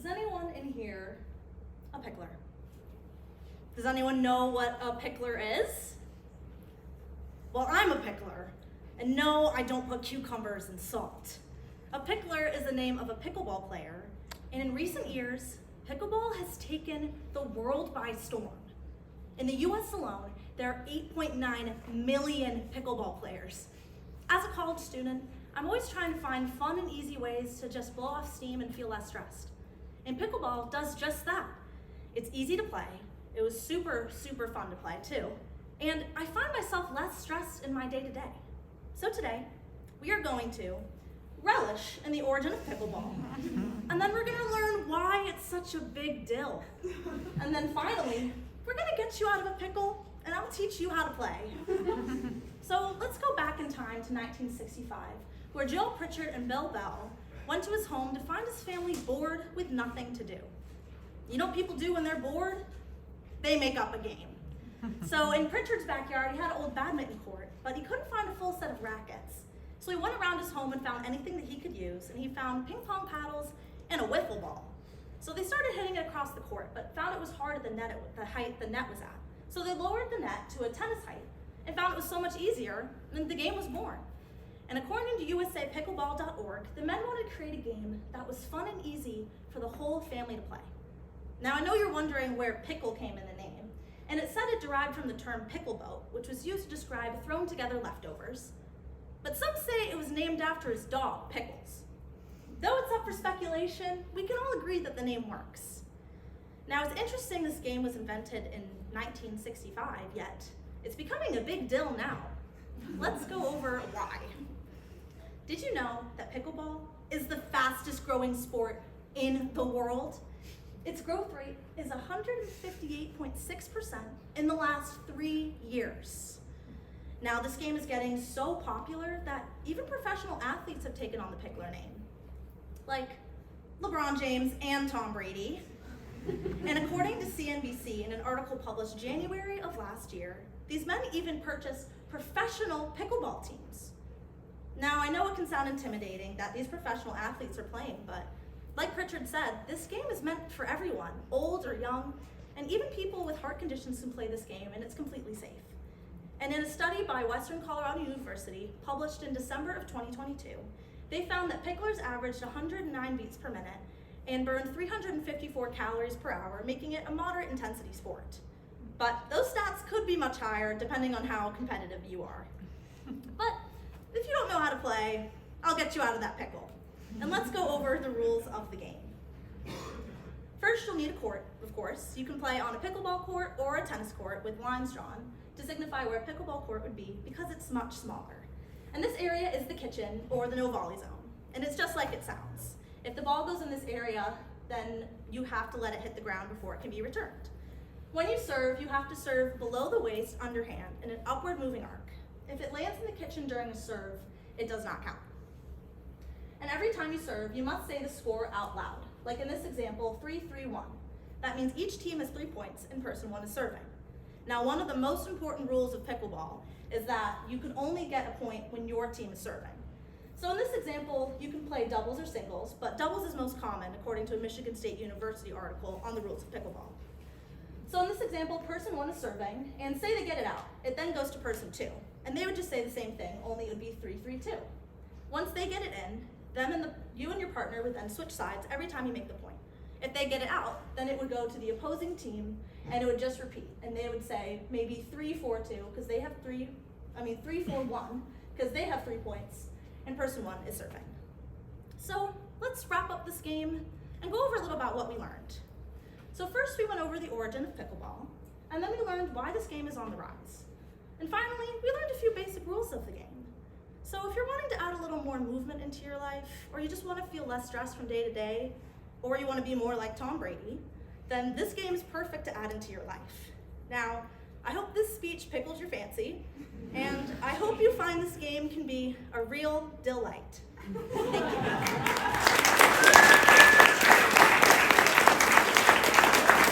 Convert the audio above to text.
Is anyone in here a pickler? Does anyone know what a pickler is? Well, I'm a pickler, and no, I don't put cucumbers in salt. A pickler is the name of a pickleball player, and in recent years, pickleball has taken the world by storm. In the US alone, there are 8.9 million pickleball players. As a college student, I'm always trying to find fun and easy ways to just blow off steam and feel less stressed. And pickleball does just that. It's easy to play. It was super, super fun to play too. And I find myself less stressed in my day-to-day. So today, we are going to relish in the origin of pickleball. And then we're gonna learn why it's such a big deal. And then finally, we're gonna get you out of a pickle and I'll teach you how to play. So let's go back in time to 1965, where Jill Pritchard and Bill Bell went to his home to find his family bored with nothing to do. You know what people do when they're bored? They make up a game. So in Pritchard's backyard, he had an old badminton court, but he couldn't find a full set of rackets. So he went around his home and found anything that he could use, and he found ping pong paddles and a wiffle ball. So they started hitting it across the court, but found it was hard at the height the net was at. So they lowered the net to a tennis height and found it was so much easier, and the game was born. And according to usapickleball.org, the men wanted to create a game that was fun and easy for the whole family to play. Now I know you're wondering where pickle came in the name, and it said it derived from the term pickle boat, which was used to describe thrown together leftovers. But some say it was named after his dog, Pickles. Though it's up for speculation, we can all agree that the name works. Now it's interesting this game was invented in 1965, yet it's becoming a big deal now. Let's go over why. Did you know that pickleball is the fastest growing sport in the world? Its growth rate is 158.6% in the last 3 years. Now this game is getting so popular that even professional athletes have taken on the Pickler name, like LeBron James and Tom Brady. And according to CNBC, in an article published January of last year, these men even purchased professional pickleball teams. Now I know it can sound intimidating that these professional athletes are playing, but like Pritchard said, this game is meant for everyone, old or young, and even people with heart conditions can play this game, and it's completely safe. And in a study by Western Colorado University, published in December of 2022, they found that picklers averaged 109 beats per minute and burned 354 calories per hour, making it a moderate intensity sport. But those stats could be much higher depending on how competitive you are. But if you don't know how to play, I'll get you out of that pickle. And let's go over the rules of the game. First, you'll need a court, of course. You can play on a pickleball court or a tennis court with lines drawn to signify where a pickleball court would be because it's much smaller. And this area is the kitchen or the no volley zone. And it's just like it sounds. If the ball goes in this area, then you have to let it hit the ground before it can be returned. When you serve, you have to serve below the waist, underhand, in an upward moving arc. If it lands in the kitchen during a serve, it does not count. And every time you serve, you must say the score out loud. Like in this example, 3-3-1. That means each team has 3 points and person one is serving. Now, one of the most important rules of pickleball is that you can only get a point when your team is serving. So in this example, you can play doubles or singles, but doubles is most common according to a Michigan State University article on the rules of pickleball. So in this example, person one is serving, and say they get it out. It then goes to person two, and they would just say the same thing, only it would be 3-3-2. Once they get it in, you and your partner would then switch sides every time you make the point. If they get it out, then it would go to the opposing team, and it would just repeat. And they would say maybe 3-4-2, because they have 3-4-1, because they have 3 points, and person one is serving. So let's wrap up this game and go over a little about what we learned. So first we went over the origin of pickleball, and then we learned why this game is on the rise. And finally, we learned a few basic rules of the game. So if you're wanting to add a little more movement into your life, or you just want to feel less stressed from day to day, or you want to be more like Tom Brady, then this game is perfect to add into your life. Now, I hope this speech tickled your fancy, and I hope you find this game can be a real delight. Thank you.